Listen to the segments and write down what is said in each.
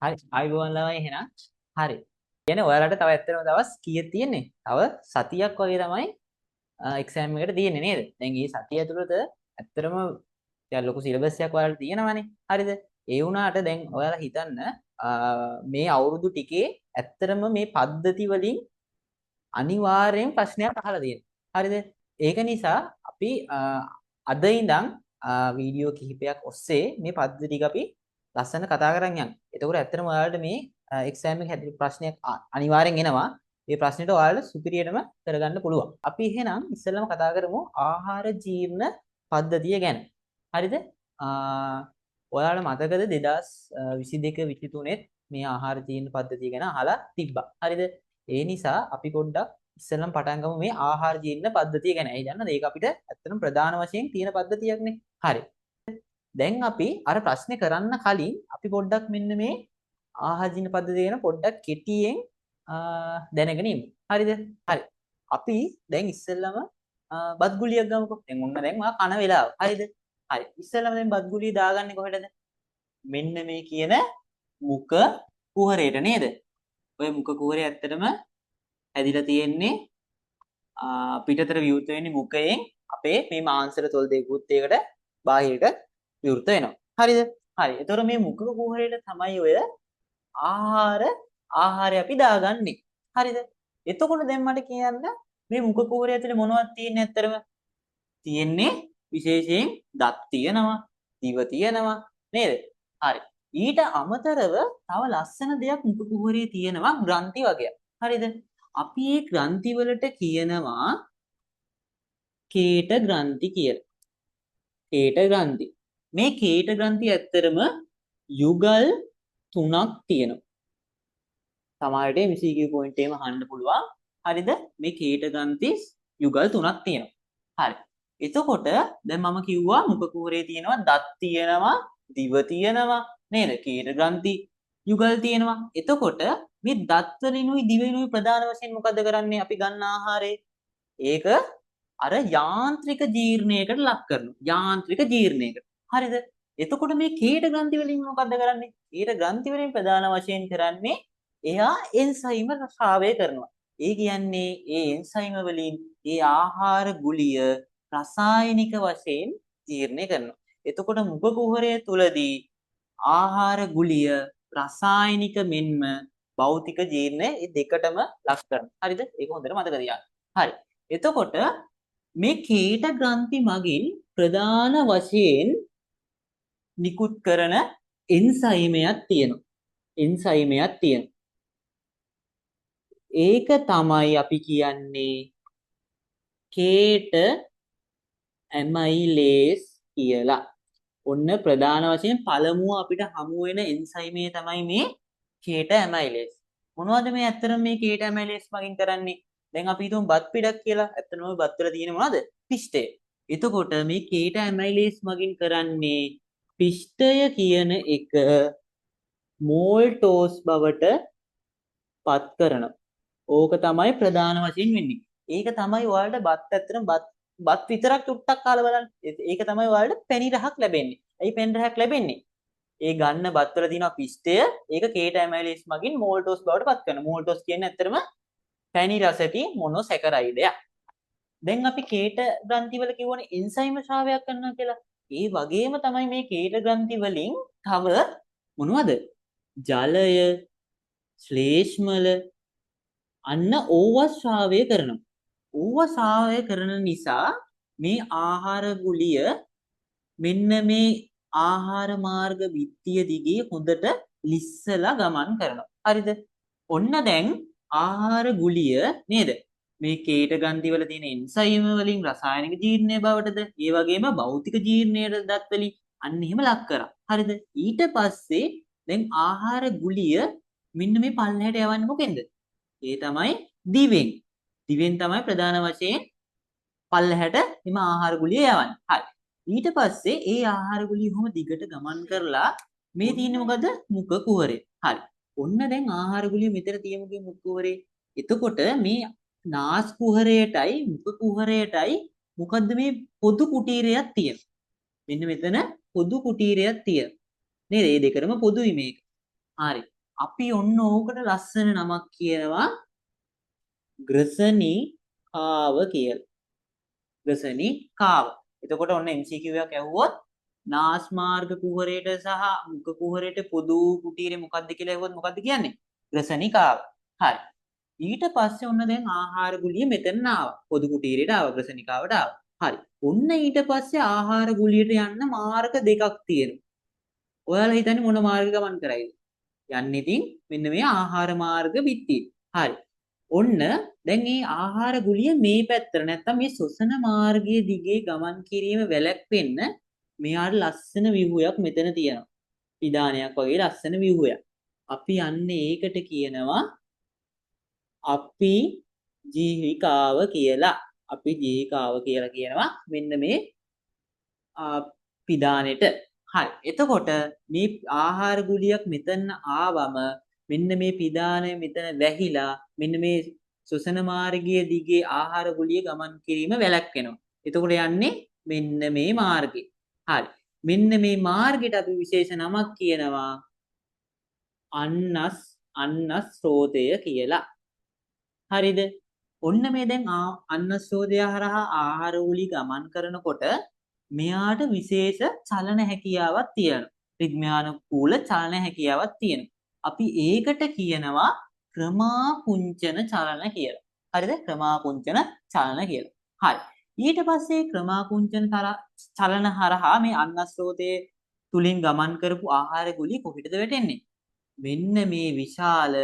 හරි ආයුබෝවන් ළමයි එහෙනම්. හරි. කියන්නේ ඔයාලට තව ඇත්තටම දවස් කීයක් තියෙන්නේ? තව සතියක් වගේ තමයි එක්සෑම් එකට තියෙන්නේ නේද? දැන් මේ සතිය ඇතුළත ඇත්තටම ටිකක් ලොකු සිලබස් එකක් ඔයාලට තියෙනවානේ. හරිද? ඒ වුණාට දැන් ඔයාලා හිතන්න මේ අවුරුදු ටිකේ ඇත්තටම මේ පද්ධති වලින් අනිවාර්යෙන් ප්‍රශ්නයක් අහලා තියෙනවා. හරිද? ඒක නිසා අපි අද ඉඳන් වීඩියෝ කිහිපයක් ඔස්සේ මේ පද්ධති ටික අපි ලස්සන කතා කරන් යන්න. එතකොට ඇත්තටම ඔයාලට මේ එක්සෑම් එක හැදෙන ප්‍රශ්නයක් අනිවාර්යෙන් එනවා. මේ ප්‍රශ්නෙට ඔයාලට සුපිරියටම කරගන්න පුළුවන්. අපි එහෙනම් ඉස්සෙල්ලාම කතා කරමු ආහාර ජීර්ණ පද්ධතිය ගැන. හරිද? ඔයාලට මතකද 2022 23 මේ ආහාර ජීර්ණ පද්ධතිය ගැන අහලා තිබ්බා. හරිද? ඒ නිසා අපි පොඩ්ඩක් ඉස්සෙල්ලම පටන් ගමු මේ ආහාර ජීර්ණ පද්ධතිය ගැන. ඒ දන්නද? ඒක අපිට ඇත්තටම ප්‍රධාන වශයෙන් තියෙන පද්ධතියක්නේ. හරි. දැන් අපි අර ප්‍රශ්නේ කරන්න කලින් අපි පොඩ්ඩක් මෙන්න මේ ආහාර ජීර්ණ පද්ධතිය ගැන පොඩ්ඩක් කෙටියෙන් දැනගෙන ඉමු. හරිද? හරි. අපි දැන් ඉස්සෙල්ලම බත් ගුලියක් ගමුකෝ. දැන් ඔන්න දැන් මා කන වෙලාව. හරිද? හරි. ඉස්සෙල්ලම දැන් බත් ගුලිය දාගන්නේ කොහෙටද? මෙන්න මේ කියන මුඛ කුහරයට නේද? ඔය මුඛ කුහරය ඇත්තටම හැදිලා තියෙන්නේ පිටතට විවෘත වෙන්නේ මුඛයෙන් අපේ මේ මාංශල තොල් දෙකුත් ඒකට බාහිරට විවෘත වෙනවා. හරිද? හරි. එතකොට මේ මුඛ කුහරයට තමයි ඔය ආහාරය අපි දාගන්නේ. හරිද? එතකොට දැන් මට කියන්න මේ මුඛ කුහරය ඇතුලේ මොනවද තියෙන්නේ ඇත්තටම? තියෙන්නේ විශේෂයෙන් දත් තියෙනවා, දිව තියෙනවා නේද? හරි. ඊට අමතරව තව ලස්සන දෙයක් මුඛ කුහරයේ තියෙනවා ග්‍රන්ථි වගේක්. හරිද? අපි මේ ග්‍රන්ථි වලට කියනවා කේට ග්‍රන්ථි කියලා. කේට ග්‍රන්ථි. මේ කේට ග්‍රන්ථි ඇත්තරම යුගල් 3ක් තියෙනවා. සමහරට MCQ පොයින්ට් එකම අහන්න පුළුවන්. හරිද? මේ කේට ග්‍රන්ථි යුගල් 3ක් තියෙනවා. හරි. එතකොට දැන් මම කිව්වා මුඛ කුහරයේ තියෙනවා දත් තියෙනවා, දිව තියෙනවා නේද? කේට ග්‍රන්ථි යුගල් තියෙනවා. එතකොට මේ දත් වලිනුයි දිවෙනුයි ප්‍රධාන වශයෙන් මොකද කරන්නේ? අපි ගන්න ආහාරේ ඒක අර යාන්ත්‍රික ජීර්ණයකට ලක් කරනවා. යාන්ත්‍රික ජීර්ණයකට. හරිද? එතකොට මේ කේට ග්‍රන්ථි වලින් මොකද කරන්නේ? කේට ග්‍රන්ථි වලින් ප්‍රධාන වශයෙන් කරන්නේ එයා එන්සයිම ශ්‍රාවය කරනවා. ඒ කියන්නේ ඒ එන්සයිම වලින් ඒ ආහාර ගුලිය රසායනික වශයෙන් ජීර්ණය කරනවා. එතකොට මුඛ කුහරය තුලදී ආහාර ගුලිය රසායනික මෙන්ම භෞතික ජීර්ණය මේ දෙකටම ලක් කරනවා. හරිද? ඒක හොඳට මතක තියාගන්න. හරි. එතකොට මේ කේට ග්‍රන්ථි මගින් ප්‍රධාන වශයෙන් නිකුත් කරන එන්සයිමයක් තියෙනවා. එන්සයිමයක් තියෙනවා. ඒක තමයි අපි කියන්නේ කේට ඇමයිලේස් කියලා. ඔන්න ප්‍රධාන වශයෙන් පළමුව අපිට හමු වෙන එන්සයිමේ තමයි මේ කේට ඇමයිලේස්. මොනවද මේ ඇත්තටම මේ කේට ඇමයිලේස් මගින් කරන්නේ? දැන් අපි හිතමු බත් පිටක් කියලා. ඇත්තටම බත් වල තියෙන මොනවද? පිෂ්ඨය. එතකොට මේ කේට ඇමයිලේස් මගින් කරන්නේ පිෂ්ඨය කියන එක මෝල්ටෝස් බවට පත් කරනවා. ඕක තමයි ප්‍රධාන වශයෙන් වෙන්නේ. ඒක තමයි ඔයාලට බත් ඇත්තටම බත් විතරක් චුට්ටක් කාලා බලන්න. ඒක තමයි ඔයාලට පැණි රහක් ලැබෙන්නේ. ඇයි පැණි රහක් ලැබෙන්නේ? ඒ ගන්න බත් වල තියෙන පිෂ්ඨය ඒක කේට ඇමයිලේස් මගින් මෝල්ටෝස් බවට පත් කරනවා. මෝල්ටෝස් කියන්නේ ඇත්තටම පැණි රසටි මොනොසැකරයිඩයක්. දැන් අපි කේට ග්‍රන්ථි වල කියවනේ එන්සයිම ශ්‍රාවයක් කරනවා කියලා. ඒ වගේම තමයි මේ කේට ග්‍රන්ථි වලින් තව මොනවද? ජලය, ශ්ලේෂ්මල අන්න ඕවා ශ්‍රාවය කරනවා. ඕවා ශ්‍රාවය කරන නිසා මේ ආහාර ගුලිය මෙන්න මේ ආහාර මාර්ග බිත්තිය දිගේ හොඳට ලිස්සලා ගමන් කරනවා. හරිද? ඔන්න දැන් ආහාර ගුලිය නේද? මේ කේට ග්‍රන්ථි වල තියෙන එන්සයිම වලින් රසායනික ජීර්ණය බවටද ඒ වගේම භෞතික ජීර්ණයට දත් වලින් අන්න එහෙම ලක් කරා. හරිද? ඊට පස්සේ දැන් ආහාර ගුලිය මෙන්න මේ පල්ලෙහාට යවන්නේ මොකෙන්ද? ඒ තමයි දිවෙන්. දිවෙන් තමයි ප්‍රධාන වශයෙන් පල්ලෙහාට එම ආහාර ගුලිය යවන්නේ. හරි. ඊට පස්සේ ඒ ආහාර ගුලිය කොහොම දිගට ගමන් කරලා මේ තියෙන්නේ මොකද? මුඛ කුහරේ. හරි. ඔන්න දැන් ආහාර ගුලිය මෙතන තියෙමුගේ මුඛ කුහරේ. එතකොට මේ නාස් කුහරයටයි මුඛ කුහරයටයි මොකද්ද මේ පොදු කුටීරයක් තියෙනවා. මෙන්න මෙතන පොදු කුටීරයක් තියෙනවා. නේද? මේ දෙකම පොදුයි මේක. හරි. අපි ඔන්න ඕකට ලස්සන නමක් කියනවා ග්‍රසනිකාව කියලා. ග්‍රසනිකාව. එතකොට ඔන්න MCQ එකක් ඇහුවොත් නාස්මාර්ග කුහරයට සහ මුඛ කුහරයට පොදු කුටීරේ මොකක්ද කියලා ඇහුවොත් මොකක්ද කියන්නේ? ග්‍රසනිකාව. හරි. ඊට පස්සේ ඔන්න දැන් ආහාර ගුලිය මෙතන ආවා. පොදු කුටීරයට ආවා, ග්‍රසනිකාවට ආවා. හරි. ඔන්න ඊට පස්සේ ආහාර ගුලියට යන්න මාර්ග දෙකක් තියෙනවා. ඔයාලා හිතන්නේ මොන මාර්ග ගමන් කරයිද? යන්නේ ඉතින් මෙන්න මේ ආහාර මාර්ග බිත්තිය. හරි. ඔන්න දැන් මේ ආහාර ගුලිය මේ පැත්තට නැත්තම් මේ ශ්වසන මාර්ගයේ දිගේ ගමන් කිරීම වැළැක්වෙන්න මෙයාට ලස්සන ව්‍යුහයක් මෙතන තියෙනවා. පිදානයක් වගේ ලස්සන ව්‍යුහයක්. අපි යන්නේ ඒකට කියනවා අපි ජීවිකාව කියලා. අපි ජීවිකාව කියලා කියනවා මෙන්න මේ පිදානෙට. හරි. එතකොට මේ ආහාර ගුලියක් මෙතන ආවම මෙන්න මේ පිදානය මෙතන වැහිලා මෙන්න මේ ශ්වසන මාර්ගයේ දිගේ ආහාර ගුලිය ගමන් කිරීම වැළැක්වෙනවා. එතකොට යන්නේ මෙන්න මේ මාර්ගේ. හරි. මෙන්න මේ මාර්ගයට අපි විශේෂ නමක් කියනවා අන්නස් ස්රෝතය කියලා. හරිද? ඔන්න මේ දැන් අන්නස් ස්රෝතය හරහා ආහාර ගුලිය ගමන් කරනකොට මෙයාට විශේෂ චලන හැකියාවක් තියෙනවා. රිද්මයානුකූල චලන හැකියාවක් තියෙනවා. අපි ඒකට කියනවා ක්‍රමාකුංචන චලන කියලා. හරිද? ක්‍රමාකුංචන චලන කියලා. හරි. ඊට පස්සේ ක්‍රමාකුංචන චලන හරහා මේ අන්නස්රෝතයේ තුලින් ගමන් කරපු ආහාර ගුලිය කොහෙටද වැටෙන්නේ? මෙන්න මේ විශාල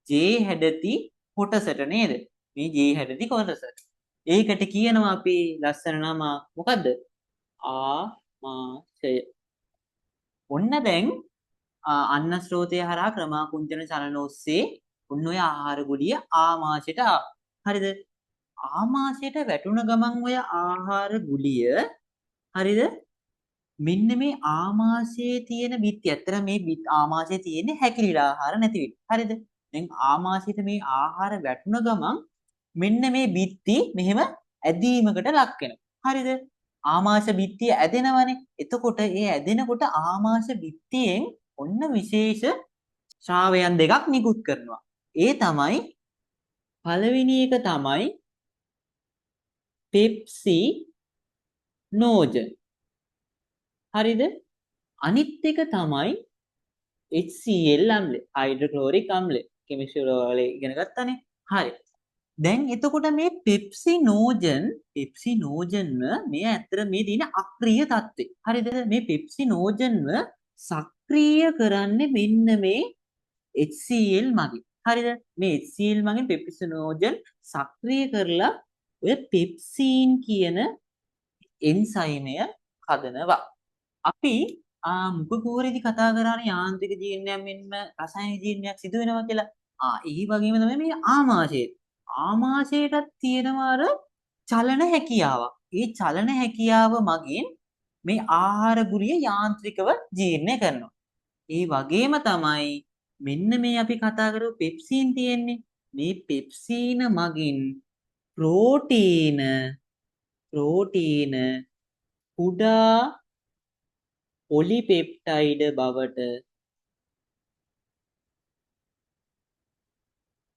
ජේ හැඩති කොටසට නේද? මේ ජේ හැඩති කොටසට. ඒකට කියනවා අපි ලස්සන නම මොකද්ද? ආමාශය. ඔන්න දැන් අන්නස්රෝතය හරහා ක්‍රමාකුංචන චලන ඔස්සේ ඔන්න ඔය ආහාර ගුලිය ආමාශයට හරිද? ආමාශයට වැටුණ ගමන් ඔය ආහාර ගුලිය හරිද? මෙන්න මේ ආමාශයේ තියෙන බිත්ති. ඇත්තට මේ ආමාශයේ තියෙන හැකිලිලා ආහාර නැති වෙයි. හරිද? දැන් ආමාශයට මේ ආහාර වැටුණ ගමන් මෙන්න මේ බිත්ති මෙහෙම ඇදීමකට ලක් වෙනවා. හරිද? ආමාශ බිත්තිය ඇදෙනවනේ. එතකොට ඒ ඇදෙනකොට ආමාශ බිත්තියෙන් ඔන්න විශේෂ ශ්‍රාවයන් දෙකක් නිකුත් කරනවා. ඒ තමයි පළවෙනි එක තමයි පෙප්සි නෝජන්. හරිද? අනිත් එක තමයි HCl අම්ලය. හයිඩ්‍රොක්ලෝරික් අම්ලය. කෙමිස්ට්‍රි වල ඉගෙන ගත්තානේ. හරි. දැන් එතකොට මේ පෙප්සි නෝජන්ව මේ ඇත්තට මේ දින අක්‍රීය තත්ත්වය. හරිද? මේ පෙප්සි නෝජන්ව සක්‍රීය කරන්නේ මෙන්න මේ HCl මගින්. හරිද? මේ HCl මගින් පෙප්සි නෝජන් සක්‍රීය කරලා ඔය පෙප්සීන් කියන එන්සයිමය හදනවා. අපි මුඛ කුහරයේදී කතා කරානේ යාන්ත්‍රික ජීර්ණයක් මෙන්ම රසායනික ජීර්ණයක් සිදු වෙනවා කියලා. ඒ වගේම තමයි මේ ආමාශයේ. ආමාශයටත් තියෙනවා අර චලන හැකියාවක්. ඒ චලන හැකියාව මගින් මේ ආහාර ගුලිය යාන්ත්‍රිකව ජීර්ණය කරනවා. ඒ වගේම තමයි මෙන්න මේ අපි කතා කරපු පෙප්සීන් තියෙන්නේ. මේ පෙප්සීන මගින් ප්‍රෝටීන කුඩා පොලිපෙප්ටයිඩ බවට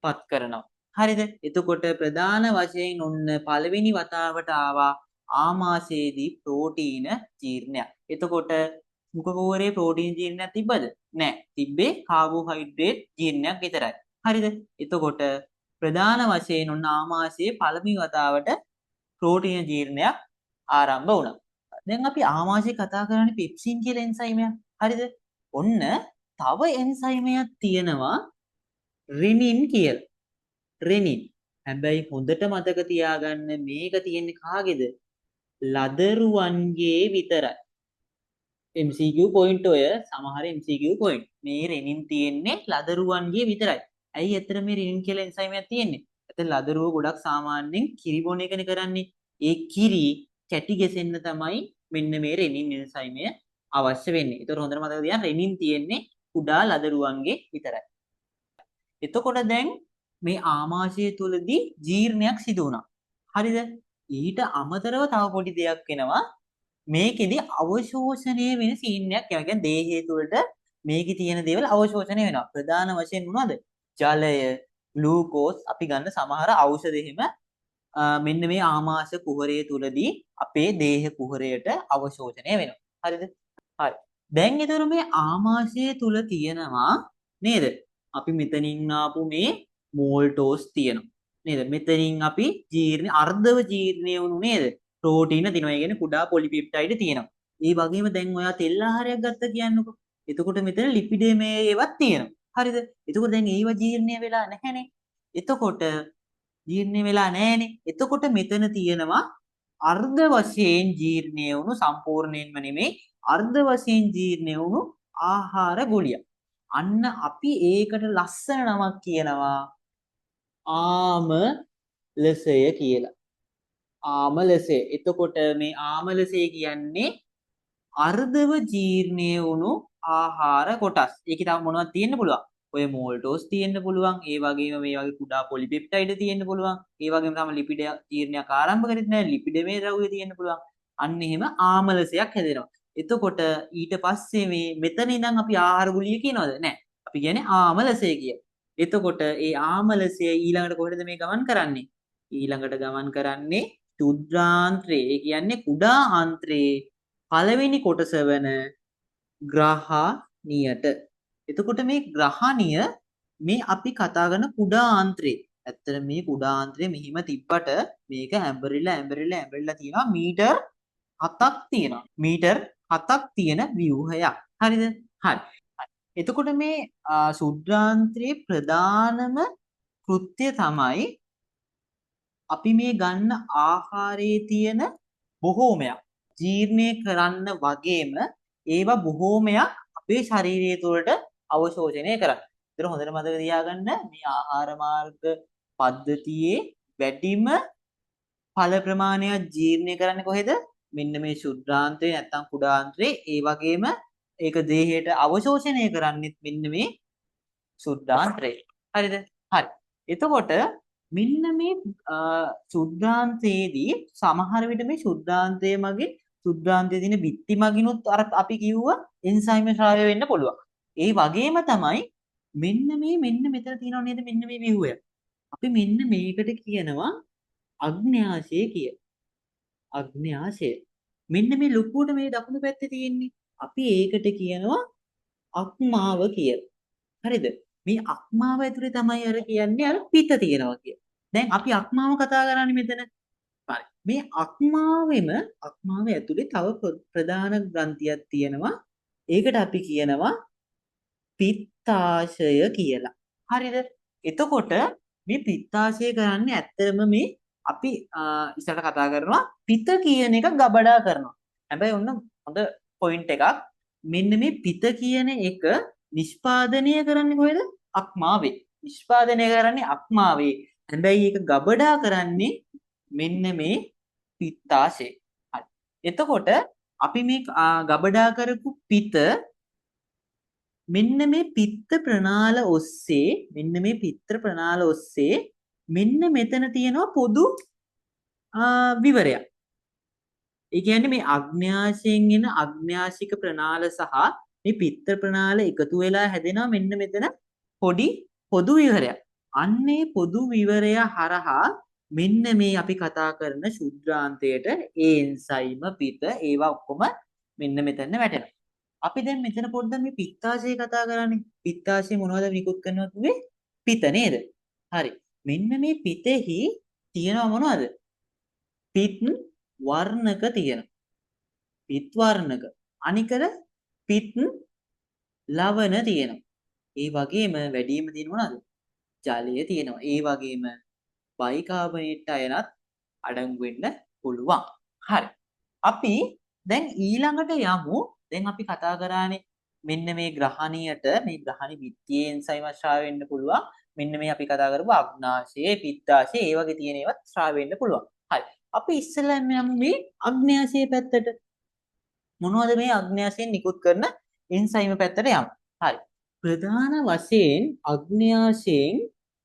පත් කරනවා. හරිද? එතකොට ප්‍රධාන වශයෙන් ඔන්න පළවෙනි වතාවට ආවා ආමාශයේදී ප්‍රෝටීන ජීර්ණයක්. එතකොට මුඛ කුහරයේ ප්‍රෝටීන ජීර්ණයක් තිබ්බද? නැහැ. තිබ්බේ කාබෝහයිඩ්‍රේට් ජීර්ණයක් විතරයි. හරිද? එතකොට ප්‍රධාන වශයෙන් ඔන්න ආමාශයේ පළවෙනි වතාවට ප්‍රෝටීන ජීර්ණයක් ආරම්භ වුණා. දැන් අපි ආමාශයේ කතා කරන්නේ පෙප්සින් කියලා එන්සයිමයක්. හරිද? ඔන්න තව එන්සයිමයක් තියෙනවා රිනින් කියලා. රෙනින්. හැබැයි හොඳට මතක තියාගන්න මේක තියෙන්නේ කාගේද? ලදරුවන්ගේ විතරයි. MCQ point ඔය සමහර MCQ point. මේ රෙනින් තියෙන්නේ ලදරුවන්ගේ විතරයි. ඇයි ඇත්තට මේ රෙනින් කියලා එන්සයිමයක් තියෙන්නේ? ඇත්තට ලදරුව ගොඩක් සාමාන්‍යයෙන් කිරි බොන එකනේ කරන්නේ. ඒ කිරි කැටි ගැසෙන්න තමයි මෙන්න මේ රෙනින් එන්සයිමය අවශ්‍ය වෙන්නේ. ඒතර හොඳට මතක තියාගන්න රෙනින් තියෙන්නේ කුඩා ලදරුවන්ගේ විතරයි. එතකොට දැන් මේ ආමාශය තුලදී ජීර්ණයක් සිදු වුණා. හරිද? ඊට අමතරව තව පොඩි දෙයක් වෙනවා. මේකෙදි අවශෝෂණය වෙන සීන් එකක්. ඒ කියන්නේ දේහය තුලට මේකේ තියෙන දේවල් අවශෝෂණය වෙනවා. ප්‍රධාන වශයෙන් මොනවද? ජලය, ග්ලූකෝස්, අපි ගන්න සමහර ඖෂධ එහෙම මෙන්න මේ ආමාශය කුහරය තුලදී අපේ දේහ කුහරයට අවශෝෂණය වෙනවා. හරිද? හරි. දැන් ඒතර මේ ආමාශය තුල තියෙනවා නේද? අපි මෙතනින් ආපු මේ මෝල්ටෝස් තියෙනවා. නේද? මෙතනින් අපි අර්ධව ජීර්ණය වුණු නේද? ප්‍රෝටීන තියෙනවා. ඒ කියන්නේ කුඩා පොලිපෙප්ටයිඩ් තියෙනවා. ඒ වගේම දැන් ඔයා තෙල් ආහාරයක් ගත්ත කියන්නකො. එතකොට මෙතන ලිපිඩ මේ ඒවත් තියෙනවා. හරිද? එතකොට දැන් ඒව ජීර්ණය වෙලා නැහැනේ. එතකොට ජීර්ණය වෙලා නැහැනේ. එතකොට මෙතන තියෙනවා අර්ධ වශයෙන් ජීර්ණය වුණු සම්පූර්ණයෙන්ම නෙමෙයි අර්ධ වශයෙන් ජීර්ණය වුණු ආහාර ගුලියක්. අන්න අපි ඒකට ලස්සන නමක් කියනවා ආමලසය කියලා. ආමලසය. එතකොට මේ ආමලසය කියන්නේ අර්ධව ජීර්ණය වුණු ආහාර කොටස්. ඒකේ තව මොනවද තියෙන්න පුළුවන්? ඔය මෝල්ටෝස් තියෙන්න පුළුවන්. ඒ වගේම මේ වගේ කුඩා පොලිපෙප්ටයිඩ් තියෙන්න පුළුවන්. ඒ වගේම තමයි ලිපිඩ ජීර්ණයක් ආරම්භ කරෙත් නැහැ. ලිපිඩ මේ ද්‍රව්‍ය තියෙන්න පුළුවන්. අන්න එහෙම ආමලසයක් හැදෙනවා. එතකොට ඊට පස්සේ මේ මෙතන ඉඳන් අපි ආහාර ගුලිය කියනවද? නැහැ. අපි කියන්නේ ආමලසය කියලා. එතකොට ඒ ආමලසය ඊළඟට කොහෙද මේ ගමන් කරන්නේ? ඊළඟට ගමන් කරන්නේ ශුද්ධාන්ත්‍රේ. ඒ කියන්නේ කුඩා ආන්ත්‍රේ පළවෙනි කොටස වන ග්‍රහණියට. එතකොට මේ ග්‍රහණිය මේ අපි කතා කරන කුඩා ආන්ත්‍රේ. ඇත්තට මේ කුඩා ආන්ත්‍රේ මෙහිම තිබ්බට මේක ඇඹරිලා තියෙනවා මීටර් 7ක් තියෙනවා. මීටර් 7ක් තියෙන ව්‍යුහයක්. හරිද? හරි. එතකොට මේ ශුද්ධාන්ත්‍රයේ ප්‍රධානම කෘත්‍යය තමයි අපි මේ ගන්න ආහාරයේ තියෙන බොහෝමයක් ජීර්ණය කරන්න වගේම ඒවා බොහෝමයක් අපේ ශරීරය තුළට අවශෝෂණය කරන්න. ඒතර හොඳට මතක තියාගන්න මේ ආහාර මාර්ග පද්ධතියේ වැඩිම ඵල ප්‍රමාණයක් ජීර්ණය කරන්නේ කොහෙද? මෙන්න මේ ශුද්ධාන්ත්‍රේ නැත්තම් කුඩාන්ත්‍රේ. ඒ වගේම ඒක දේහයට අවශෝෂණය කරන්නේත් මෙන්න මේ ශුද්ධාන්ත්‍රේ. හරිද? හරි. එතකොට මෙන්න මේ ශුද්ධාන්තයේදී සමහර විට මේ ශුද්ධාන්තයේ මගින් ශුද්ධාන්තයේ තියෙන බිත්ති මගිනුත් අර අපි කිව්වා එන්සයිම ශ්‍රාවය වෙන්න පුළුවන්. ඒ වගේම තමයි මෙන්න මෙතන තියෙනව නේද මෙන්න මේ ව්‍යුහය. අපි මෙන්න මේකට කියනවා අග්න්‍යාශය කියලා. අග්න්‍යාශය. මෙන්න මේ ලොකුවට මේ දකුණු පැත්තේ තියෙන්නේ. අපි ඒකට කියනවා අක්මාව කියලා. හරිද? මේ අක්මාව ඇතුලේ තමයි අර කියන්නේ අර පිත තියෙනවා කියලා. දැන් අපි අක්මාව කතා කරන්නේ මෙතන. හරි. මේ අක්මාව ඇතුලේ තව ප්‍රධාන ග්‍රන්ථියක් තියෙනවා. ඒකට අපි කියනවා පිත්තාශය කියලා. හරිද? එතකොට මේ පිත්තාශය කරන්නේ ඇත්තටම මේ අපි ඉස්සරට කතා කරනවා පිත කියන එක ගබඩා කරනවා. හැබැයි ඔන්න හොඳ පොයින්ට් එකක්. මෙන්න මේ පිත කියන එක නිෂ්පාදනය කරන්නේ කොහෙද? අක්මාවේ. නිෂ්පාදනය කරන්නේ අක්මාවේ. හැබැයි ඒක ගබඩා කරන්නේ මෙන්න මේ පිත්තාශේ. හරි. එතකොට අපි මේ ගබඩා කරපු පිත මෙන්න මේ පිත්ත ප්‍රනාල ඔස්සේ මෙන්න මෙතන තියෙනවා පොදු විවරයක්. ඒ කියන්නේ මේ අග්න්‍යාශයෙන් එන අග්න්‍යාශික ප්‍රනාල සහ මේ පිත්ත ප්‍රනාල එකතු වෙලා හැදෙනවා මෙන්න මෙතන පොඩි පොදු විවරයක්. අන්නේ පොදු විවරය හරහා මෙන්න මේ අපි කතා කරන ශුද්ධාන්තයට ඒ එන්සයිම පිත ඒවා ඔක්කොම මෙන්න මෙතන වැටෙනවා. අපි දැන් මෙතන පොඩ්ඩක් මේ පිත්තාශය කතා කරන්නේ. පිත්තාශය මොනවද නිකුත් කරනවා කිව්වේ? පිත නේද? හරි. මෙන්න මේ පිතෙහි තියෙනවා මොනවද? පිත් වර්ණක තියෙනවා. පිත් වර්ණක. අනිකර පිත් ලවණ තියෙනවා. ඒ වගේම වැඩිම තියෙන මොනවද? ජලය තියෙනවා. ඒ වගේම බයිකාබනේට් අයනත් අඩංගු වෙන්න පුළුවන්. හරි. අපි දැන් ඊළඟට යමු. දැන් අපි කතා කරානේ මෙන්න මේ ග්‍රහණියට මේ ග්‍රහණි බිත්තියේ එන්සයිම ශ්‍රාව වෙන්න පුළුවන්. මෙන්න මේ අපි කතා කරපු අග්නාශය, පිත්තාශය ඒ වගේ තියෙන ඒවත් ශ්‍රාව වෙන්න පුළුවන්. හරි. අපි ඉස්සෙල්ලාම යමු මේ අග්න්‍යාශයේ පැත්තට. මොනවද මේ අග්න්‍යාශයෙන් නිකුත් කරන එන්සයිම පැත්තට යමු. හරි. ප්‍රධාන වශයෙන් අග්න්‍යාශයෙන්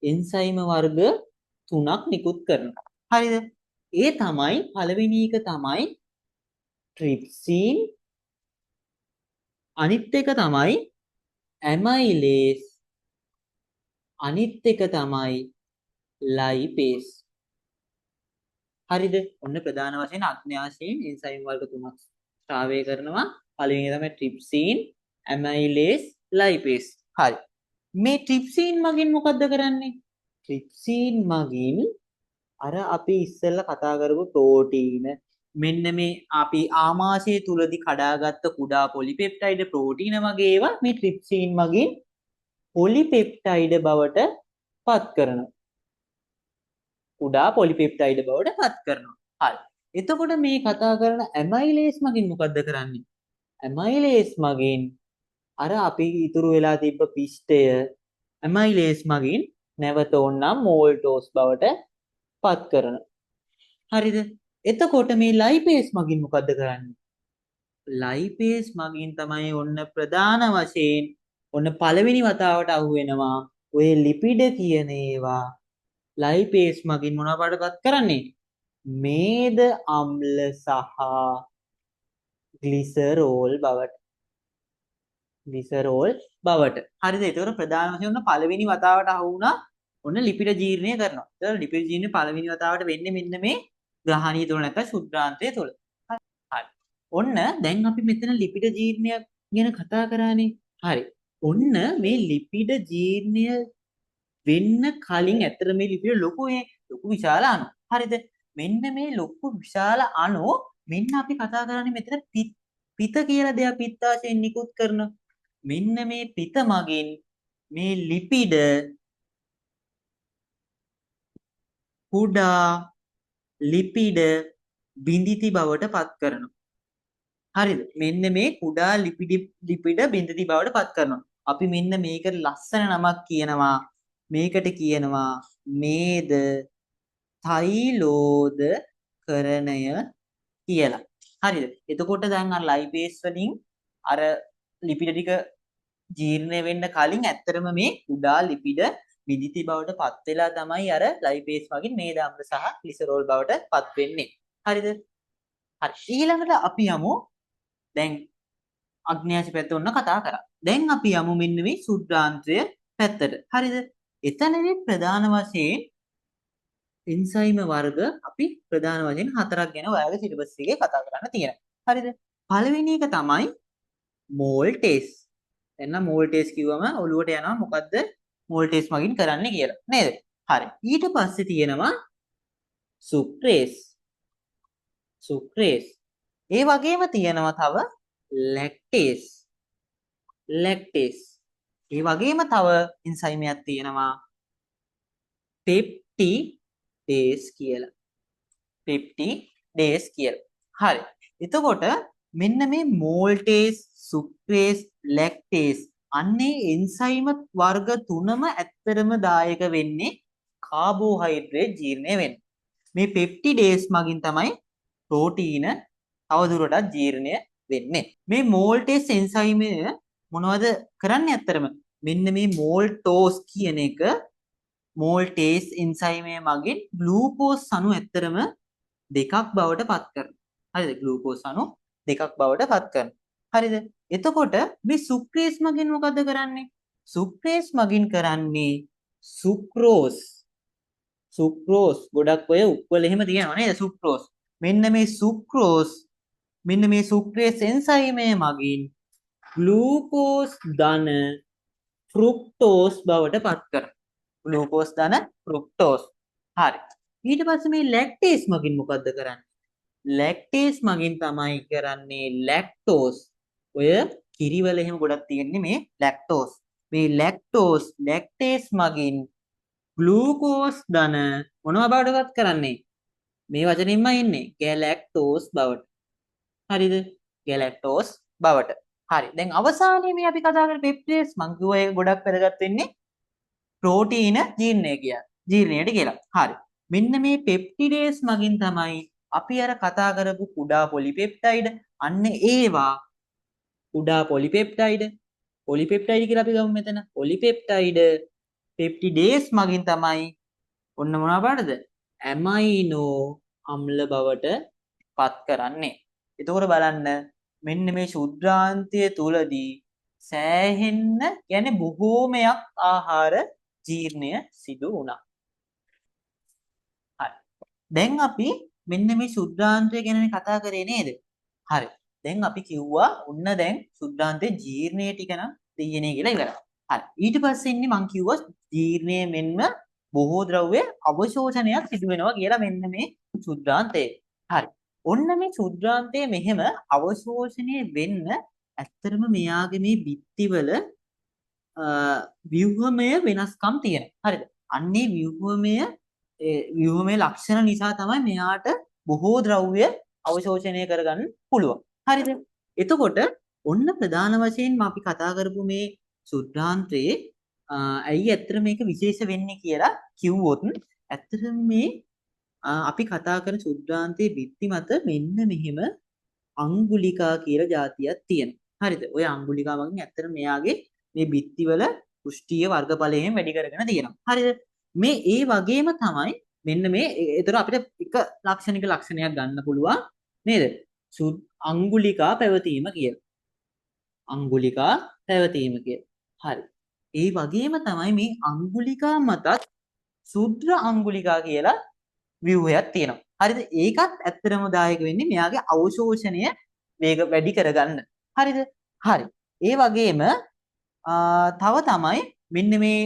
එන්සයිම වර්ග 3ක් නිකුත් කරනවා. හරිද? ඒ තමයි පළවෙනි එක තමයි ට්‍රිප්සින්, අනිත් එක තමයි ඇමයිලේස් අනිත් එක තමයි ලයිපේස්. හරිද? ඔන්න ප්‍රධාන වශයෙන් අඥාසයෙන් එන්සයිම් වර්ග තුනක් ස්‍රාවය කරනවා. පළවෙනි එක තමයි ට්‍රිප්සින්, ඇමයිලේස්, ලයිපේස්. හරි. මේ ට්‍රිප්සින් මගින් මොකද්ද කරන්නේ? ට්‍රිප්සින් මගින් අර අපි ඉස්සෙල්ලා කතා කරපු ප්‍රෝටීන මෙන්න මේ අපි ආමාශය තුලදී කඩාගත්ත කුඩා පොලිපෙප්ටයිඩ් ප්‍රෝටීන වගේ ඒවා මේ ට්‍රිප්සින් මගින් පොලිපෙප්ටයිඩ් බවට පත් කරනවා. කුඩා පොලිපෙප්ටයිඩ් බවට පත් කරනවා. හරි. එතකොට මේ කතා කරන ඇමයිලේස් මගින් මොකද්ද කරන්නේ? ඇමයිලේස් මගින් අර අපි ඉතුරු වෙලා තිබ්බ පිෂ්ඨය ඇමයිලේස් මගින් නැවත ඕනනම් මෝල්ටෝස් බවට පත් කරනවා. හරිද? එතකොට මේ ලයිපේස් මගින් මොකද්ද කරන්නේ? ලයිපේස් මගින් තමයි ඔන්න ප්‍රධාන වශයෙන් ඔන්න පළවෙනි වතාවට අහු වෙනවා ඔය ලිපිඩ කියන ඒවා ලයිපේස් මගින් මොනවටපත් කරන්නේ? මේද අම්ල සහ ග්ලිසරෝල් බවට. ග්ලිසරෝල් බවට. හරිද? ඒතකොට ප්‍රධාන වශයෙන් ඔන්න පළවෙනි වතාවට අහු වුණා ඔන්න ලිපිඩ ජීර්ණය කරනවා. ඒතකොට ලිපිඩ ජීර්ණය පළවෙනි වතාවට වෙන්නේ මෙන්න මේ ග්‍රහණීය තුල නැත්නම් ශුද්ධාන්තය තුල. හරි. ඔන්න දැන් අපි මෙතන ලිපිඩ ජීර්ණය ගැන කතා කරානේ. හරි. ඔන්න මේ ලිපිඩ ජීර්ණය වෙන්න කලින් ඇත්තට මේ ලිපිඩ ලොකු විශාල අණු. හරිද? මෙන්න මේ ලොකු විශාල අණු මෙන්න අපි කතා කරන්නේ මෙතන පිත කියලා දෙයක් පිත්තාශයෙන් නිකුත් කරන. මෙන්න මේ පිත මගින් මේ ලිපිඩ කුඩා ලිපිඩ බිඳිති බවට පත් කරනවා. හරිද? මෙන්න මේ කුඩා ලිපිඩ බිඳිති බවට පත් කරනවා. අපි මෙන්න මේකට ලස්සන නමක් කියනවා. මේකට කියනවා මේද තෛලෝද කරණය කියලා. හරිද? එතකොට දැන් අර ලයිපේස් වලින් අර ලිපිඩ ටික ජීර්ණය වෙන්න කලින් ඇත්තටම මේ කුඩා ලිපිඩ බිඳිති බවට පත් වෙලා තමයි අර ලයිපේස් වගේ මේද අම්ල සහ ග්ලිසරෝල් බවට පත් වෙන්නේ. හරිද? හරි. ඊළඟට අපි යමු දැන් අග්න්‍යාශ පැත්ත ඔන්න කතා කරා. දැන් අපි යමු මෙන්න මේ ශුද්ධාන්තය පැත්තට. හරිද? එතනදී ප්‍රධාන වශයෙන් එන්සයිම වර්ග අපි ප්‍රධාන වශයෙන් හතරක් ගැන ඔයාලගේ සිලබස් එකේ කතා කරන්න තියෙනවා. හරිද? පළවෙනි එක තමයි මෝල් ටෙස්ට්. එන්න මෝල් ටෙස්ට් කිව්වම ඔළුවට යනවා මොකද්ද මෝල් ටෙස්ට් මගින් කරන්නේ කියලා. නේද? හරි. ඊට පස්සේ තියෙනවා සුක්‍රේස්. සුක්‍රේස්. ඒ වගේම තියෙනවා තව ලැක්ටේස්. ලැක්ටේස්. ඒ වගේම තව එන්සයිමයක් තියෙනවා පෙප්ටිඩේස් කියලා. පෙප්ටිඩේස් කියලා. හරි. එතකොට මෙන්න මේ මෝල්ටේස්, සුක්‍රේස්, ලැක්ටේස් අන්නේ එන්සයිම වර්ග තුනම ඇත්තරම දායක වෙන්නේ කාබෝහයිඩ්‍රේට් ජීර්ණය වෙන්න. මේ පෙප්ටිඩේස් මගින් තමයි ප්‍රෝටීන තවදුරටත් ජීර්ණය වෙන්නේ. මේ මෝල්ටේස් එන්සයිමය මොනවද කරන්නේ ඇත්තරම? මෙන්න මේ මෝල්ටෝස් කියන එක මෝල්ටේස් එන්සයිමය මගින් ග්ලූකෝස් අණු ඇත්තරම දෙකක් බවට පත් කරනවා. හරිද? ග්ලූකෝස් අණු දෙකක් බවට පත් කරනවා. හරිද? එතකොට මේ සුක්‍රේස් මගින් මොකද කරන්නේ? සුක්‍රේස් මගින් කරන්නේ සුක්‍රෝස්. සුක්‍රෝස් ගොඩක් ඔය උක්වල එහෙම තියෙනවා නේද? සුක්‍රෝස්. මෙන්න මේ සුක්‍රෝස් මෙන්න මේ සුක්‍රේස් එන්සයිමය මගින් ග්ලූකෝස් ධන ෆ්‍රුක්ටෝස් බවට පත් කරනවා. ග්ලූකෝස් ධන ෆ්‍රුක්ටෝස්. හරි. ඊට පස්සේ මේ ලැක්ටේස් මගින් මොකද්ද කරන්නේ? ලැක්ටේස් මගින් තමයි කරන්නේ ලැක්ටෝස්. ඔය කිරිවල එහෙම ගොඩක් තියෙන්නේ මේ ලැක්ටෝස්. මේ ලැක්ටෝස් ලැක්ටේස් මගින් ග්ලූකෝස් ධන මොනවා බවටපත් කරන්නේ? මේ වචනින්ම ඉන්නේ ගැලැක්ටෝස් බවට. හරිද? ගැලැක්ටෝස් බවට. හරි. දැන් අවසානයේ මේ අපි කතා කරේ පෙප්ටිඩේස් මං කිව්වා ඒක ගොඩක් වැදගත් වෙන්නේ ප්‍රෝටීන ජීර්ණයට කියලා. හරි. මෙන්න මේ පෙප්ටිඩේස් මගින් තමයි අපි අර කතා කරපු කුඩා පොලිපෙප්ටයිඩ් අන්න ඒවා කුඩා පොලිපෙප්ටයිඩ් කියලා අපි ගමු මෙතන. පොලිපෙප්ටයිඩ් පෙප්ටිඩේස් මගින් තමයි ඔන්න මොනවා පාඩද? ඇමයිනෝ අම්ල බවට පත් කරන්නේ. එතකොට බලන්න මෙන්න මේ ශුද්ධාන්තය තුලදී සෑහෙන්න කියන්නේ බොහෝමයක් ආහාර ජීර්ණය සිදු වුණා. හරි. දැන් අපි මෙන්න මේ ශුද්ධාන්තය ගැන කතා කරේ නේද? හරි. දැන් අපි කිව්වා ඔන්න දැන් ශුද්ධාන්තයේ ජීර්ණය ටික නම් තියෙන්නේ කියලා ඉවරයි. හරි. ඊට පස්සේ ඉන්නේ මං කිව්වා ජීර්ණය මෙන්ම බොහෝ ද්‍රව්‍ය අවශෝෂණයක් සිදු වෙනවා කියලා මෙන්න මේ ශුද්ධාන්තයේ. හරි. ඔන්න මේ ශුද්ධාන්තයේ මෙහෙම අවශෝෂණය වෙන්න ඇත්තටම මෙයාගේ මේ බිත්තිවල ව්‍යුහමය වෙනස්කම් තියෙනවා. හරිද? අන්නේ ව්‍යුහමය ලක්ෂණ නිසා තමයි මෙයාට බොහෝ ද්‍රව්‍ය අවශෝෂණය කරගන්න පුළුවන්. හරිද? එතකොට ඔන්න ප්‍රධාන වශයෙන් අපි කතා කරපු මේ සුද්ධාන්තයේ ඇයි ඇත්තට මේක විශේෂ වෙන්නේ කියලා කිව්වොත් ඇත්තටම මේ අපි කතා කරන සුද්ධාන්තයේ බිත්ති මත මෙන්න මෙහෙම අංගුලිකා කියලා જાතියක් තියෙනවා. හරිද? ඔය අංගුලිකා වගේ ඇත්තට මෙයාගේ මේ බිත්තිවල පුෂ්ටිය වර්ගඵලයෙන් වැඩි කරගෙන තියෙනවා. හරිද? මේ ඒ වගේම තමයි මෙන්න මේ ඒතර අපිට එක ලක්ෂණික ලක්ෂණයක් ගන්න පුළුවන් නේද? අංගුලිකා පැවතීම කියලා. අංගුලිකා පැවතීම කියලා. හරි. ඒ වගේම තමයි මේ අංගුලිකා මතත් සුද්ධ අංගුලිකා කියලා ව්‍යුහයක් තියෙනවා. හරිද? ඒකත් ඇත්තටම දායක වෙන්නේ මෙයාගේ අවශෝෂණය මේක වැඩි කරගන්න. හරිද? හරි. ඒ වගේම තව තමයි මෙන්න මේ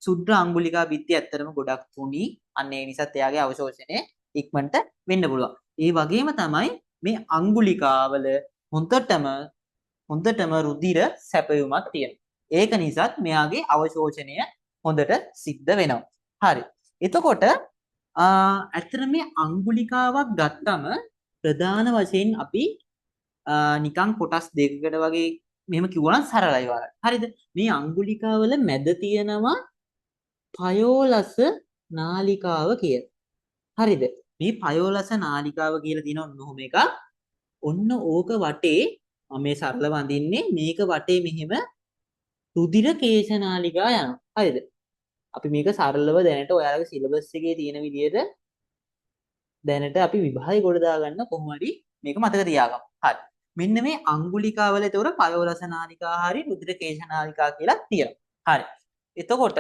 සුද්ධ අංගුලිකා බිත්ති ඇත්තටම ගොඩක් තුනි. අන්න ඒ නිසාත් එයාගේ අවශෝෂණය ඉක්මනට වෙන්න පුළුවන්. ඒ වගේම තමයි මේ අංගුලිකාවල හොඳටම රුධිර සැපයුමක් තියෙනවා. ඒක නිසාත් මෙයාගේ අවශෝෂණය හොඳට සිද්ධ වෙනවා. හරි. එතකොට ඇත්තට මේ අංගුලිකාවක් ගත්තම ප්‍රධාන වශයෙන් අපි නිකන් කොටස් දෙකකට වගේ මෙහෙම කිව්වනම් සරලයි වල. හරිද? මේ අංගුලිකාවල මැද තියෙනවා පයෝලස නාලිකාව කියලා. හරිද? මේ පයෝලස නාලිකාව කියලා තියෙන ඔන්නෝම එකක්. ඔන්න ඕක වටේ මේ සරලව අඳින්නේ මේක වටේ මෙහෙම රුධිර කේශ නාලිකා යනවා. හරිද? අපි මේක සරලව දැනට ඔයාලගේ සිලබස් එකේ තියෙන විදිහට දැනට අපි විභාගය ගොඩ දාගන්න කොහොම හරි මේක මතක තියාගමු. හරි. මෙන්න මේ අංගුලිකාවල ඒතොර පයෝලස නාලිකා හරි රුධිර කේශ නාලිකා කියලා තියෙනවා. හරි. එතකොට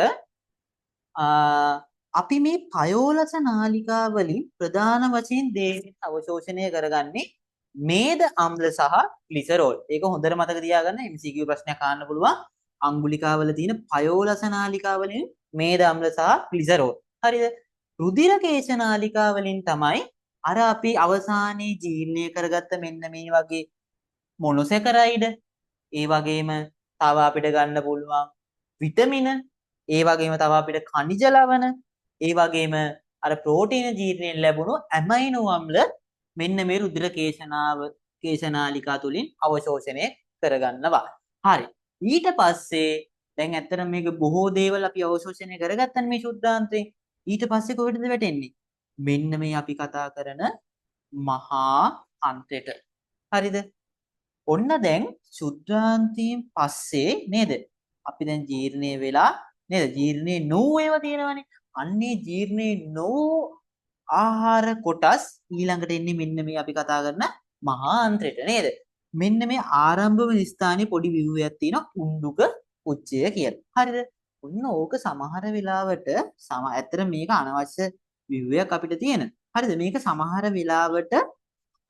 අපි මේ පයෝලස නාලිකා වලින් ප්‍රධාන වශයෙන් දේහයෙන් අවශෝෂණය කරගන්නේ මේද අම්ල සහ ග්ලිසරෝල්. ඒක හොඳට මතක තියාගන්න MCQ ප්‍රශ්නයක් අහන්න පුළුවන්. අංගුලිකාවල තියෙන පයෝලස නාලිකා වලින් මේද අම්ල සහ ග්ලිසරෝල්. හරිද? රුධිර කේශ නාලිකා වලින් තමයි අර අපි අවසානයේ ජීර්ණය කරගත්ත මෙන්න මේ වගේ මොනොසැකරයිඩ්, ඒ වගේම තව අපිට ගන්න පුළුවන් විටමින, ඒ වගේම තව අපිට ඛනිජ ලවණ, ඒ වගේම අර ප්‍රෝටීන ජීර්ණයෙන් ලැබුණු ඇමයිනෝ අම්ල මෙන්න මේ රුධිර කේශනාලිකා තුලින් අවශෝෂණය කරගන්නවා. හරි. ඊට පස්සේ දැන් ඇත්තටම මේක බොහෝ දේවල් අපි අවශෝෂණය කරගත්තන් මේ සුද්ධාන්තයෙන්. ඊට පස්සේ කොහෙටද වැටෙන්නේ? මෙන්න මේ අපි කතා කරන මහා අන්තයට. හරිද? ඔන්න දැන් සුද්ධාන්තයෙන් පස්සේ නේද? අපි දැන් ජීර්ණය වෙලා නේද? ජීර්ණේ නොවු ඒවා තියෙනවනේ. අන්නේ ජීර්ණේ නොවු ආහාර කොටස් ඊළඟට එන්නේ මෙන්න මේ අපි කතා කරන මහා අන්ත්‍රයට නේද? මෙන්න මේ ආරම්භ වෙන ස්ථානයේ පොඩි ව්‍යුහයක් තියෙනවා උණ්ඩුක උච්චය කියලා. හරිද? ඔන්න ඕක සමහර වෙලාවට ඇත්තට මේක අනවශ්‍ය ව්‍යුහයක් අපිට තියෙන. හරිද? මේක සමහර වෙලාවට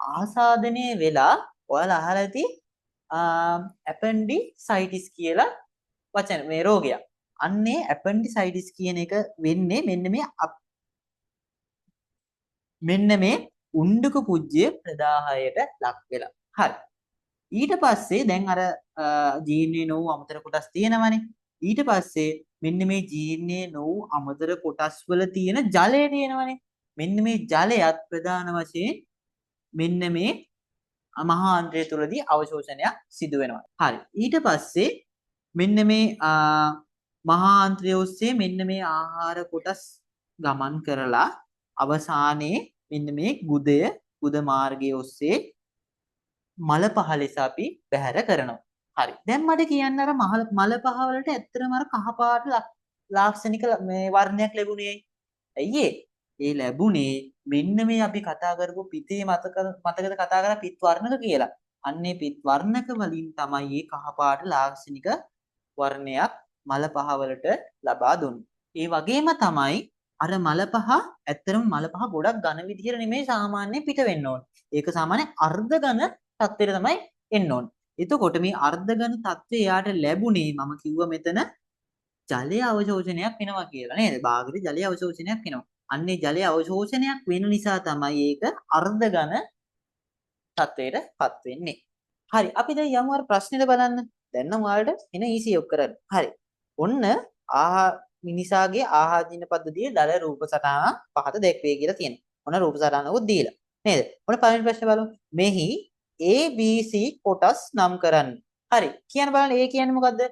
ආසාදනය වෙලා ඔයාලා අහලා ඇති ඇපෙන්ඩිසයිටිස් කියලා වචන මේ රෝගයක්. අන්නේ ඇපෙන්ඩිසයිටිස් කියන එක වෙන්නේ මෙන්න මේ උණ්ඩක පුජ්‍ය ප්‍රදාහයට ලක් වෙලා. හරි. ඊට පස්සේ දැන් අර ජීර්ණේ නොවු අමතර කොටස් තියෙනවනේ. ඊට පස්සේ මෙන්න මේ ජීර්ණේ නොවු අමතර කොටස් වල තියෙන ජලය තියෙනවනේ. මෙන්න මේ ජලයත් ප්‍රධාන වශයෙන් මෙන්න මේ මහා අන්ත්‍රය තුලදී අවශෝෂණයක් සිදු වෙනවා. හරි. ඊට පස්සේ මෙන්න මේ මහා අන්ත්‍රය ඔස්සේ මෙන්න මේ ආහාර කොටස් ගමන් කරලා අවසානයේ මෙන්න මේ ගුද මාර්ගයේ ඔස්සේ මල පහ ලෙස අපි බැහැර කරනවා. හරි. දැන් මට කියන්න අර මල පහ වලට ඇත්තටම අර කහ පාට ලාක්ෂණික මේ වර්ණයක් ලැබුණේ. ඇයි ඒ ලැබුණේ මෙන්න මේ අපි කතා කරපු පිතේ මතකද කතා කරා පිත් වර්ණක කියලා. අන්නේ පිත් වර්ණක වලින් තමයි මේ කහපාට ලාක්ෂණික වර්ණයක් මල පහ වලට ලබා දුන්නේ. ඒ වගේම තමයි අර මල පහ ඇත්තටම මල පහ ගොඩක් ඝන විදිහට නෙමෙයි සාමාන්‍ය පිට වෙන්න ඕනේ. ඒක සාමාන්‍ය අර්ධ ඝන තත්ත්වයට තමයි එන්න ඕනේ. එතකොට මේ අර්ධ ඝන තත්ත්වය යාට ලැබුණේ මම කිව්වා මෙතන ජලය අවශෝෂණයක් වෙනවා කියලා නේද? බාහිර ජලය අවශෝෂණයක් වෙනවා. අන්නේ ජලය අවශෝෂණයක් වෙන නිසා තමයි ඒක අර්ධ ඝන තත්ත්වයටපත් වෙන්නේ. හරි අපි දැන් යමු අර ප්‍රශ්නෙට බලන්න. දැන් නම් ඔයාලට එන ඊසි ඔක් කරන්න. හරි. ඔන්න මිනිසාගේ ආහාර ජීන පද්ධතියේ දල රූප සටහන පහත දැක්වේ කියලා තියෙනවා. ඔන්න රූප සටහනකුත් දීලා. නේද? ඔන්න පළවෙනි ප්‍රශ්නේ බලමු. මෙහි A B C කොටස් නම් කරන්න. හරි. කියන්න බලන්න A කියන්නේ මොකද්ද?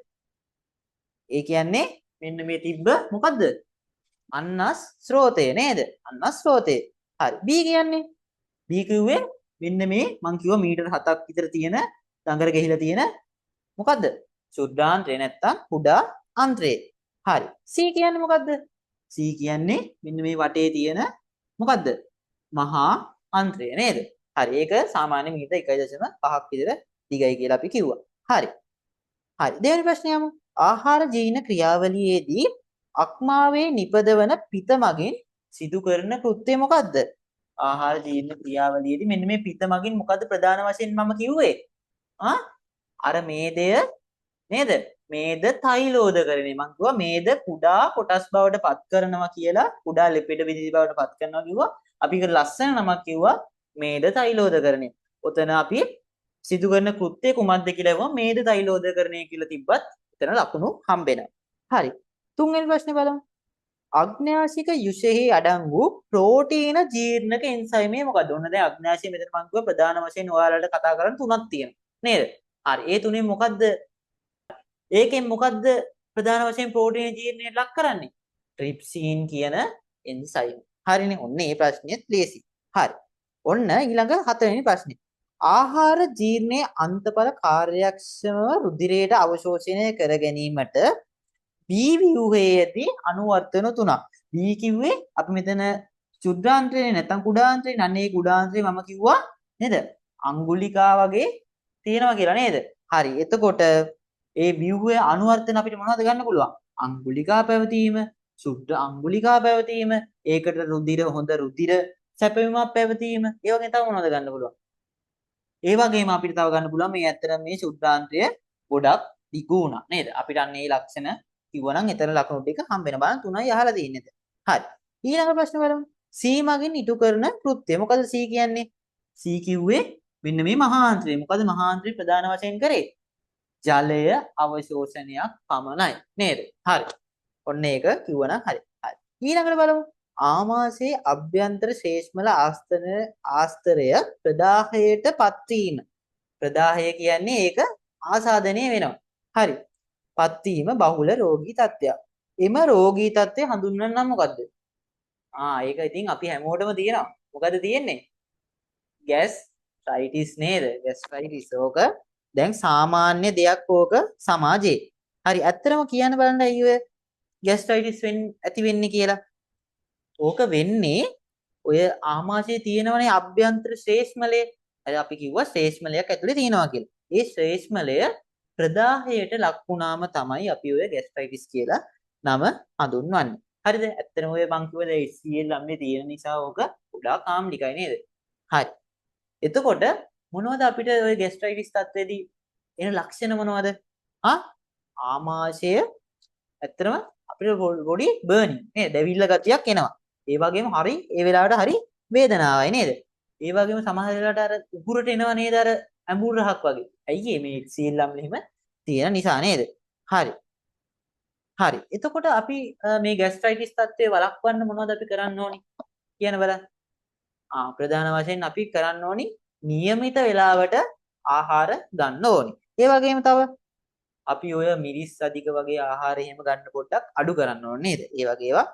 A කියන්නේ මෙන්න මේ තිබ්බ මොකද්ද? අන්නස් ස්රෝතය නේද? අන්නස් ස්රෝතය. හරි. B කියන්නේ B කිව්වේ මෙන්න මේ මං කිව්වා මීටර 7ක් විතර තියෙන දඟර ගෙහිලා තියෙන මොකද්ද? ශුද්ධාන්ත්‍රය නැත්තම් කුඩා අන්ත්‍රය. හරි. C කියන්නේ මොකද්ද? C කියන්නේ මෙන්න මේ වටේ තියෙන මොකද්ද? මහා අන්ත්‍රය නේද? හරි. ඒක සාමාන්‍ය මීටර 1.5ක් විතර දිගයි කියලා අපි කිව්වා. හරි. හරි. දෙවෙනි ප්‍රශ්නේ යමු. ආහාර ජීන ක්‍රියාවලියේදී අක්මාවේ නිපදවන පිත මගින් සිදු කරන කෘත්‍යය මොකද්ද? ආහාර ජීර්ණ ක්‍රියාවලියේදී මෙන්න මේ පිත මගින් මොකද්ද ප්‍රධාන වශයෙන් මම කිව්වේ? අර මේදය නේද? මේද තෛලෝදකරණය. මම කිව්වා මේද කුඩා කොටස් බවට පත් කරනවා කියලා කුඩා ලිපිඩ විදිහි බවට පත් කරනවා කිව්වා. අපි ඒක ලස්සන නමක් කිව්වා මේද තෛලෝදකරණය. ඔතන අපි සිදු කරන කෘත්‍ය කුමක්ද කියලා වුණා මේද තෛලෝදකරණය කියලා තිබ්බත් එතන ලකුණු හම්බෙනවා. හරි. තුන්වෙනි ප්‍රශ්නේ බලමු. අග්න්‍යාසික යුෂෙහි අඩංගු ප්‍රෝටීන ජීර්ණක එන්සයිමය මොකද්ද? ඔන්න දැන් අග්න්‍යාසිය මෙතන මම කිව්වා ප්‍රධාන වශයෙන් ඔයාලට කතා කරන්න තුනක් තියෙනවා. නේද? හරි. ඒ තුනෙන් මොකද්ද? ඒකෙන් මොකද්ද ප්‍රධාන වශයෙන් ප්‍රෝටීන ජීර්ණය ලක් කරන්නේ? ට්‍රිප්සින් කියන එන්සයිම්. හරිනේ. ඔන්න මේ ප්‍රශ්නේත් ලේසි. හරි. ඔන්න ඊළඟ හතරවෙනි ප්‍රශ්නේ. ආහාර ජීර්ණයේ අන්තඵල කාර්යක්ෂමව රුධිරයට අවශෝෂණය කර ගැනීමට B ව්‍යුහයේදී අනුවර්තන තුනක්. B කිව්වේ අපි මෙතන ශුද්ධාන්ත්‍රේ නැත්නම් කුඩාන්ත්‍රේ නන්නේ කුඩාන්ත්‍රේ මම කිව්වා නේද? අඟුලිකා වගේ තියෙනවා කියලා නේද? හරි. එතකොට ඒ ව්‍යුහයේ අනුවර්තන අපිට මොනවද ගන්න පුළුවන්? අඟුලිකා පැවතීම, ශුද්ධ අඟුලිකා පැවතීම, ඒකට රුධිර හොඳ රුධිර සැපවීමක් පැවතීම. ඒ වගේ තව මොනවද ගන්න පුළුවන්? ඒ වගේම අපිට තව ගන්න පුළුවන් මේ ඇත්තටම මේ ශුද්ධාන්ත්‍රය ගොඩක් දිගු වුණා නේද? අපිට අන්න ඒ ලක්ෂණ කිව්වනම් එතන ලකුණු ටික හම්බ වෙන බලන්න 3යි අහලා තියෙන්නේ. හරි. ඊළඟ ප්‍රශ්න බලමු. C මගින් ඉටු කරන කෘත්‍ය. මොකද C කියන්නේ? C කිව්වේ මෙන්න මේ මහාන්ත්‍රය. මොකද මහාන්ත්‍රය ප්‍රධාන වශයෙන් කරේ ජලය අවශෝෂණයක් පමණයි නේද? හරි. ඔන්න ඒක කිව්වනම් හරි. හරි. ඊළඟට බලමු. ආමාශයේ අභ්‍යන්තර ශේෂ්මල ආස්තරය ප්‍රදාහයට පත්වීම. ප්‍රදාහය කියන්නේ ඒක ආසාදනය වෙනවා. හරි. පත්වීම බහුල රෝගී තත්ත්වයක්. එම රෝගී තත්ත්වය හඳුන්වන නම් මොකද්ද? ඒක ඉතින් අපි හැමෝටම තියෙනවා. මොකද තියෙන්නේ? ગેස්ට්‍රයිටිස් නේද? ગેස්ට්‍රයිටිස්. ඕක දැන් සාමාන්‍ය දෙයක් ඕක සමාජයේ. හරි. ඇත්තටම කියන්න බලන්න අයියෝ ગેස්ට්‍රයිටිස් ඇති වෙන්නේ කියලා. ඕක වෙන්නේ ඔය ආමාශයේ තියෙනවනේ අභ්‍යන්තර ශ්‍රේෂ්මලය. හරි අපි කිව්වා ශ්‍රේෂ්මලයක් ඇතුලේ තියෙනවා කියලා. ඒ ශ්‍රේෂ්මලය ප්‍රදාහයට ලක් වුණාම තමයි අපි ඔය ગેස්ට්‍රයිටිස් කියලා නම හඳුන්වන්නේ. හරිද? ඇත්තටම ඔය මං කිව්වද HCl ලම්බේ තියෙන නිසා ඕක ගොඩාක් ආම්ලිකයි නේද? හරි. එතකොට මොනවද අපිට ඔය ગેස්ට්‍රයිටිස් තත්ත්වයේදී එන ලක්ෂණ මොනවද? ආමාශය ඇත්තටම අපිට බොඩි බර්නින් නේද? දැවිල්ල ගතියක් එනවා. ඒ වගේම හරි ඒ වෙලාවට හරි වේදනාවයි නේද? ඒ වගේම සමහර වෙලාවට අර උගුරට එනවා නේද අර ඇඹුල් රහක් වගේ. ඇයි මේ HCl ලම්බ එහෙම තියෙන නිසා නේද? හරි. හරි. එතකොට අපි මේ ગેස්ට්‍රයිටිස් තත්ත්වය වළක්වන්න මොනවද අපි කරන්න ඕනි? කියන බලන්න. ප්‍රධාන වශයෙන් අපි කරන්න ඕනි નિયમિત වේලාවට ආහාර ගන්න ඕනි. ඒ වගේම තව අපි ඔය මිරිස් අධික වගේ ආහාර එහෙම ගන්න පොඩ්ඩක් අඩු කරන්න ඕනේ නේද? ඒ වගේ ඒවා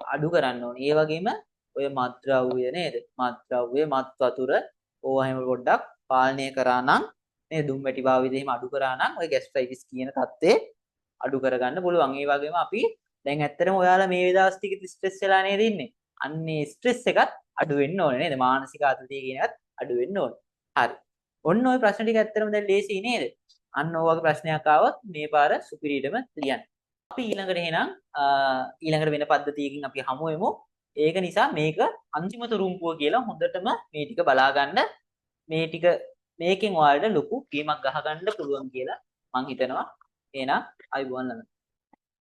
අඩු කරන්න ඕනේ. ඒ වගේම ඔය මත්ද්‍රව්‍ය නේද? මත්ද්‍රව්‍ය, මත් වතුර ඕවා හැම පොඩ්ඩක් පාලනය කරා නම් නේද? දුම් වැටි භාවිතය එහෙම අඩු කරා නම් ඔය ગેස්ට්‍රයිටිස් කියන තත්ත්වේ අඩු කරගන්න පුළුවන්. ඒ වගේම අපි දැන් ඇත්තටම ඔයාලා මේ දවස් ටික ස්ට්‍රෙස් වෙලා නේද ඉන්නේ? අන්නේ ස්ට්‍රෙස් එකත් අඩු වෙන්න ඕනේ නේද? මානසික ආතතිය කියන එකත් අඩු වෙන්න ඕනේ. හරි. ඔන්න ওই ප්‍රශ්න ටික ඇත්තටම දැන් ලේසි නේද? අන්න ඔය වගේ ප්‍රශ්නයක් ආවොත් මේ පාර සුපිරියටම ලියන්න. අපි ඊළඟට එහෙනම් ඊළඟට වෙන පද්ධතියකින් අපි හමු වෙමු. ඒක නිසා මේක අන්තිම තුරුම්පුව කියලා හොඳටම මේ ටික බලා ගන්න. මේ ටික මේකෙන් ඔයාලට ලොකු ගේමක් ගහ ගන්න පුළුවන් කියලා මම හිතනවා. එහෙනම් අයුබෝවන් ළමයි.